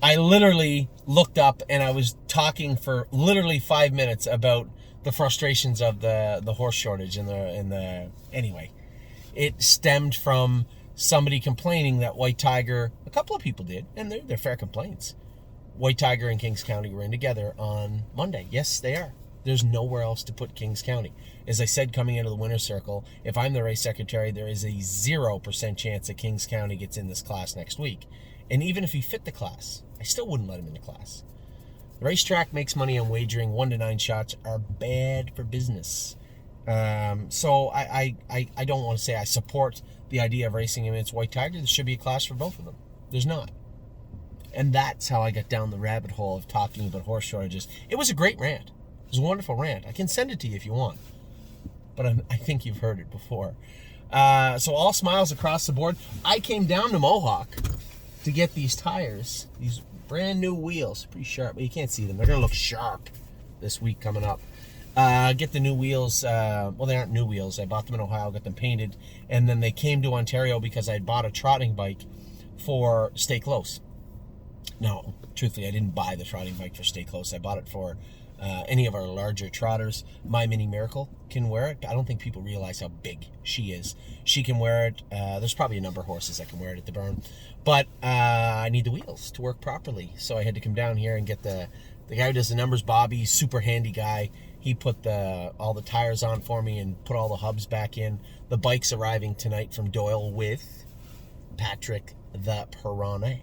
I literally looked up and I was talking for literally 5 minutes about the frustrations of the horse shortage anyway. It stemmed from somebody complaining that White Tiger, a couple of people did, and they're fair complaints. White Tiger and Kings County were in together on Monday. Yes, they are. There's nowhere else to put Kings County. As I said, coming into the winner's circle, if I'm the race secretary, there is a 0% chance that Kings County gets in this class next week. And even if he fit the class, I still wouldn't let him in the class. The racetrack makes money on wagering. 1 to 9 shots are bad for business. So I don't want to say I support the idea of racing him against White Tiger. There should be a class for both of them. There's not. And that's how I got down the rabbit hole of talking about horse shortages. It was a great rant. It was a wonderful rant. I can send it to you if you want. But I think you've heard it before. So all smiles across the board. I came down to Mohawk to get these tires, these brand new wheels. Pretty sharp, but you can't see them. They're going to look sharp this week coming up. Get the new wheels. Well, they aren't new wheels. I bought them in Ohio, got them painted. And then they came to Ontario because I bought a trotting bike for Stay Close. No, truthfully, I didn't buy the trotting bike for Stay Close. I bought it for any of our larger trotters. My Mini Miracle can wear it. I don't think people realize how big she is. She can wear it. There's probably a number of horses that can wear it at the burn. But I need the wheels to work properly. So I had to come down here and get the guy who does the numbers, Bobby, super handy guy. He put all the tires on for me and put all the hubs back in. The bike's arriving tonight from Doyle with Patrick the Piranha,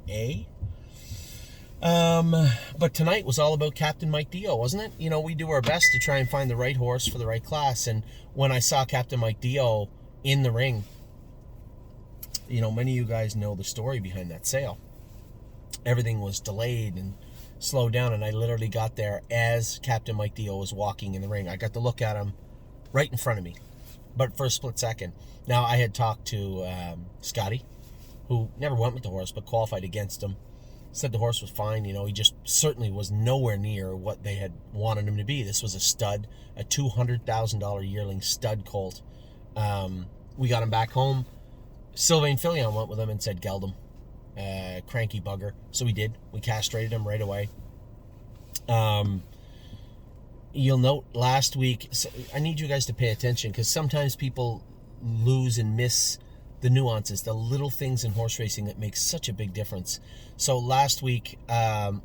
but tonight was all about Captain Mike Dio, wasn't it? You know, we do our best to try and find the right horse for the right class. And when I saw Captain Mike Dio in the ring, you know, many of you guys know the story behind that sale. Everything was delayed and slowed down, and I literally got there as Captain Mike Dio was walking in the ring. I got to look at him right in front of me, but for a split second. Now, I had talked to Scotty, who never went with the horse, but qualified against him. Said the horse was fine. You know, he just certainly was nowhere near what they had wanted him to be. This was a stud, a $200,000 yearling stud colt. We got him back home. Sylvain Filion went with him and said, geld him. Cranky bugger. So we did. We castrated him right away. You'll note last week, so I need you guys to pay attention because sometimes people lose and miss the nuances, the little things in horse racing that make such a big difference. So last week,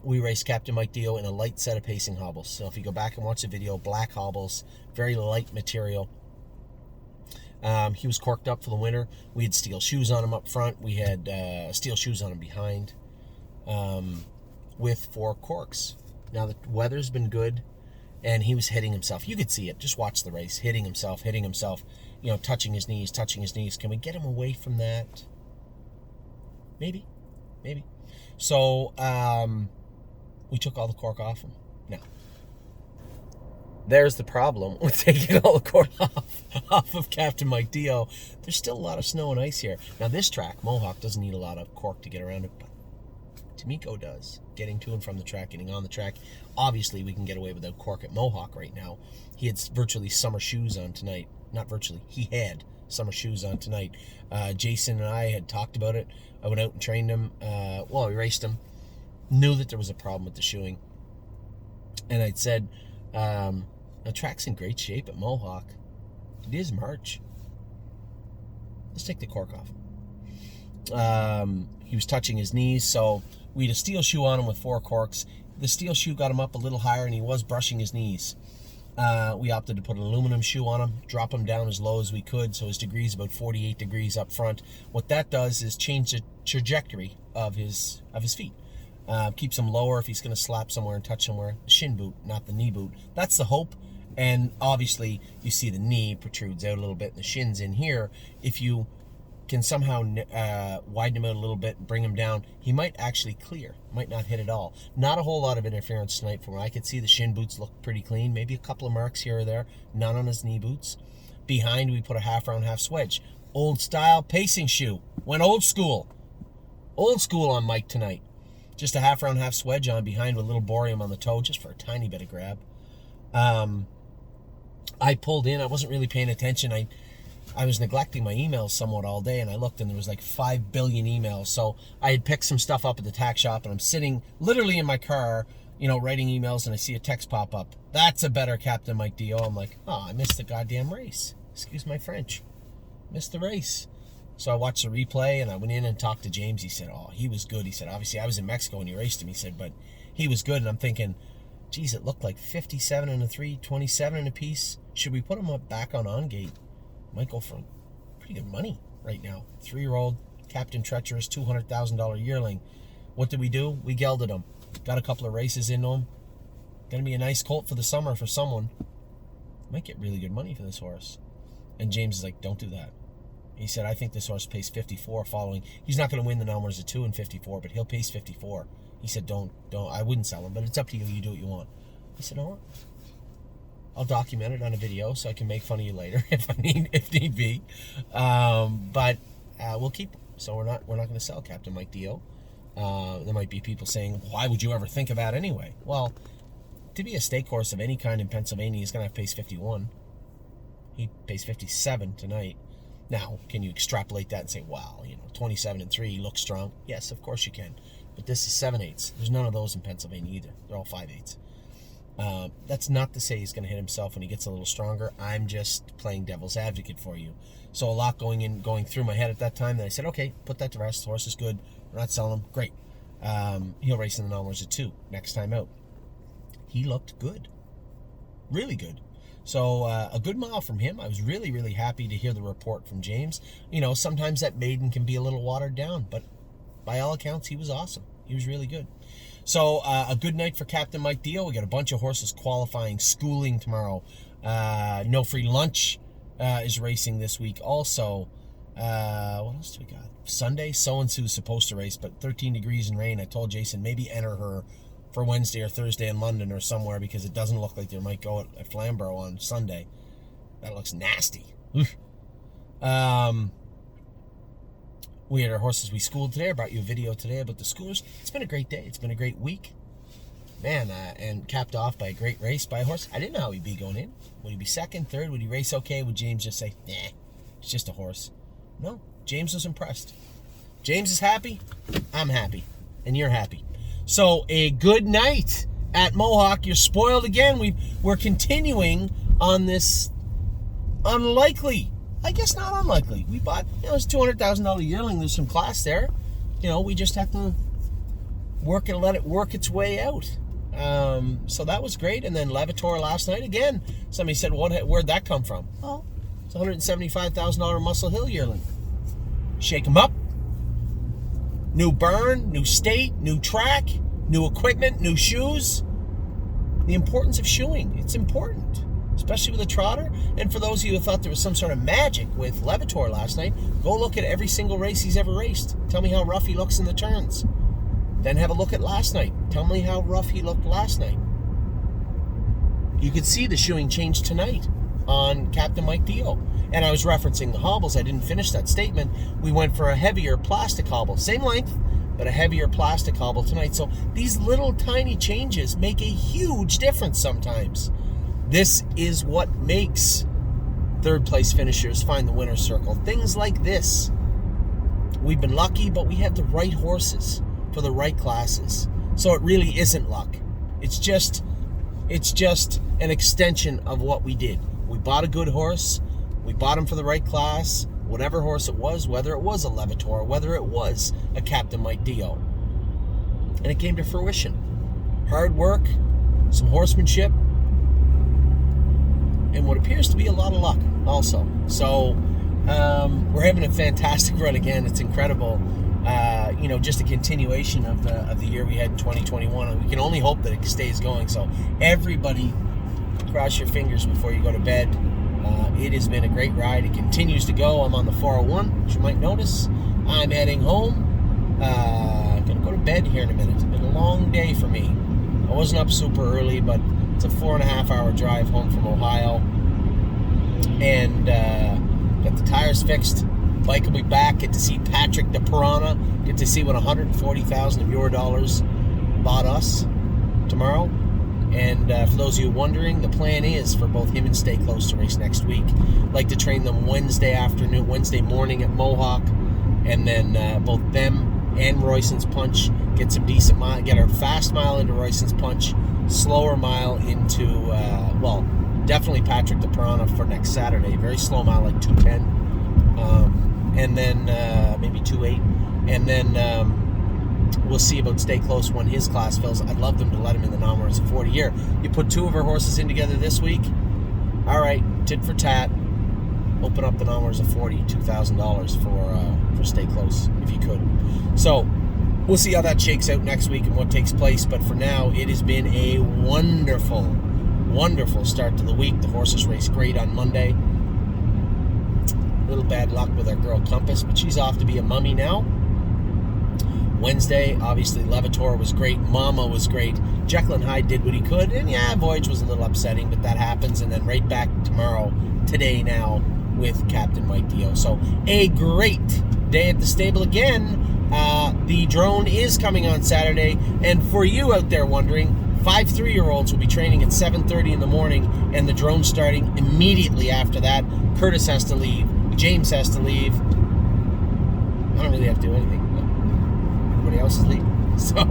we raced Captain Mike Dio in a light set of pacing hobbles. So if you go back and watch the video, black hobbles, very light material. He was corked up for the winter. We had steel shoes on him up front. We had steel shoes on him behind with 4 corks. Now the weather's been good, and he was hitting himself. You could see it. Just watch the race. Hitting himself. You know, touching his knees. Can we get him away from that? Maybe. So, we took all the cork off him. Now, there's the problem with taking all the cork off of Captain Mike Dio. There's still a lot of snow and ice here. Now, this track, Mohawk, doesn't need a lot of cork to get around it, but Tamiko does. Getting to and from the track, getting on the track. Obviously, we can get away without cork at Mohawk right now. He had virtually summer shoes on tonight. Not virtually. He had summer shoes on tonight. Jason and I had talked about it. I went out and trained him. We raced him. Knew that there was a problem with the shoeing. And I'd said, the track's in great shape at Mohawk. It is March. Let's take the cork off. He was touching his knees, so we had a steel shoe on him with 4 corks. The steel shoe got him up a little higher, and he was brushing his knees. We opted to put an aluminum shoe on him, drop him down as low as we could, so his degree is about 48 degrees up front. What that does is change the trajectory of his feet. Keeps him lower if he's going to slap somewhere and touch somewhere. The shin boot, not the knee boot. That's the hope. And obviously, you see the knee protrudes out a little bit, and the shin's in here. If you can somehow widen him out a little bit and bring him down, he might actually clear. Might not hit at all. Not a whole lot of interference tonight from what I could see. The shin boots look pretty clean. Maybe a couple of marks here or there. None on his knee boots. Behind, we put a half round, half swedge. Old style pacing shoe. Went old school. Old school on Mike tonight. Just a half round, half swedge on behind with a little borium on the toe, just for a tiny bit of grab. I pulled in. I wasn't really paying attention. I was neglecting my emails somewhat all day, and I looked, and there was like 5 billion emails. So I had picked some stuff up at the tack shop, and I'm sitting literally in my car, writing emails, and I see a text pop up. That's a better Captain Mike Dio. I'm like, oh, I missed the goddamn race. Excuse my French. Missed the race. So I watched the replay, and I went in and talked to James. He said, oh, he was good. He said, obviously, I was in Mexico when he raced him. He said, but he was good. And I'm thinking, geez, it looked like 57 and a 3, 27 and a piece. Should we put him up back on gate? Might go for pretty good money right now. 3-year-old, Captain Treacherous, $200,000 yearling. What did we do? We gelded him. Got a couple of races into him. Gonna be a nice colt for the summer for someone. Might get really good money for this horse. And James is like, don't do that. He said, I think this horse pays 54 following. He's not going to win the numbers of 2 and 54, but he'll pace 54. He said, don't. I wouldn't sell him, but it's up to you. You do what you want. He said, all right. I'll document it on a video so I can make fun of you later if need be. But we'll keep him. So we're not going to sell Captain Mike Dio. There might be people saying, why would you ever think of that anyway? Well, to be a stake horse of any kind in Pennsylvania, he's going to have pace 51. He paced 57 tonight. Now, can you extrapolate that and say, wow, 27 and 3, he looks strong? Yes, of course you can. But this is 7/8. There's none of those in Pennsylvania either. They're all 5/8. That's not to say he's going to hit himself when he gets a little stronger. I'm just playing devil's advocate for you. So a lot going through my head at that time. Then I said, okay, put that to rest. The horse is good. We're not selling him. Great. He'll race in the numbers of 2 next time out. He looked good. Really good. So a good mile from him. I was really, really happy to hear the report from James. Sometimes that maiden can be a little watered down, but by all accounts, he was awesome. He was really good. So a good night for Captain Mike Dio. We got a bunch of horses qualifying, schooling tomorrow. No Free Lunch is racing this week. Also, what else do we got? Sunday, So-and-Su's supposed to race, but 13 degrees and rain. I told Jason, maybe enter her for Wednesday or Thursday in London or somewhere, because it doesn't look like they might go at Flamborough on Sunday. That looks nasty. We had our horses we schooled today. I brought you a video today about the schoolers. It's been a great day. It's been a great week. Man, and capped off by a great race by a horse. I didn't know how he'd be going in. Would he be second, third? Would he race okay? Would James just say, nah, it's just a horse? No, James was impressed. James is happy. I'm happy. And you're happy. So a good night at Mohawk. You're spoiled again. We're continuing on this unlikely, I guess not unlikely. We bought, it's $200,000 yearling. There's some class there. We just have to work and let it work its way out. So that was great. And then Levitor last night again. Somebody said, where'd that come from? Oh, it's a $175,000 Muscle Hill yearling. Shake them up. New burn, new state, new track, new equipment, new shoes. The importance of shoeing. It's important, especially with a trotter. And for those of you who thought there was some sort of magic with Levitor last night, go look at every single race he's ever raced. Tell me how rough he looks in the turns. Then have a look at last night. Tell me how rough he looked last night. You could see the shoeing change tonight on Captain Mike Dio. And I was referencing the hobbles. I didn't finish that statement. We went for a heavier plastic hobble. Same length, but a heavier plastic hobble tonight. So these little tiny changes make a huge difference sometimes. This is what makes third place finishers find the winner's circle. Things like this. We've been lucky, but we have the right horses for the right classes. So it really isn't luck. It's just an extension of what we did. We bought a good horse. We bought him for the right class, whatever horse it was, whether it was a Levitor, whether it was a Captain Mike Dio. And it came to fruition. Hard work, some horsemanship, and what appears to be a lot of luck also. So we're having a fantastic run again. It's incredible. Just a continuation of the year we had in 2021. And we can only hope that it stays going. So everybody, cross your fingers before you go to bed. It has been a great ride. It continues to go. I'm on the 401, which you might notice. I'm heading home. I'm going to go to bed here in a minute. It's been a long day for me. I wasn't up super early, but it's a 4.5 hour drive home from Ohio. And got the tires fixed. Bike will be back. Get to see Patrick the Piranha. Get to see what $140,000 of your dollars bought us tomorrow. And for those of you wondering, the plan is for both him and Stay Close to race next week. Like to train them Wednesday morning at Mohawk, and then both them and Royson's Punch get some decent mile, get a fast mile into Royson's Punch, slower mile into definitely Patrick the Piranha for next Saturday. Very slow mile, like 2:10, and then maybe 2:08, and then. We'll see about Stay Close when his class fills. I'd love them to let him in the non-runners at 40 year. You put two of our horses in together this week. All right, tit for tat. Open up the non-runners at 40, $2,000 for Stay Close if you could. So we'll see how that shakes out next week and what takes place. But for now, it has been a wonderful, wonderful start to the week. The horses raced great on Monday. A little bad luck with our girl Compass, but she's off to be a mummy now. Wednesday, obviously, Levator was great. Mama was great. Jekyll and Hyde did what he could. And yeah, Voyage was a little upsetting, but that happens. And then right back today now, with Captain Mike Dio. So a great day at the stable again. The drone is coming on Saturday. And for you out there wondering, 5 3-year-olds will be training at 7:30 in the morning, and the drone starting immediately after that. Curtis has to leave. James has to leave. I don't really have to do anything. Everybody else is leaving. So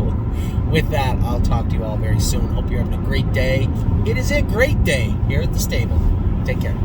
with that, I'll talk to you all very soon. Hope you're having a great day. It is a great day here at the stable. Take care.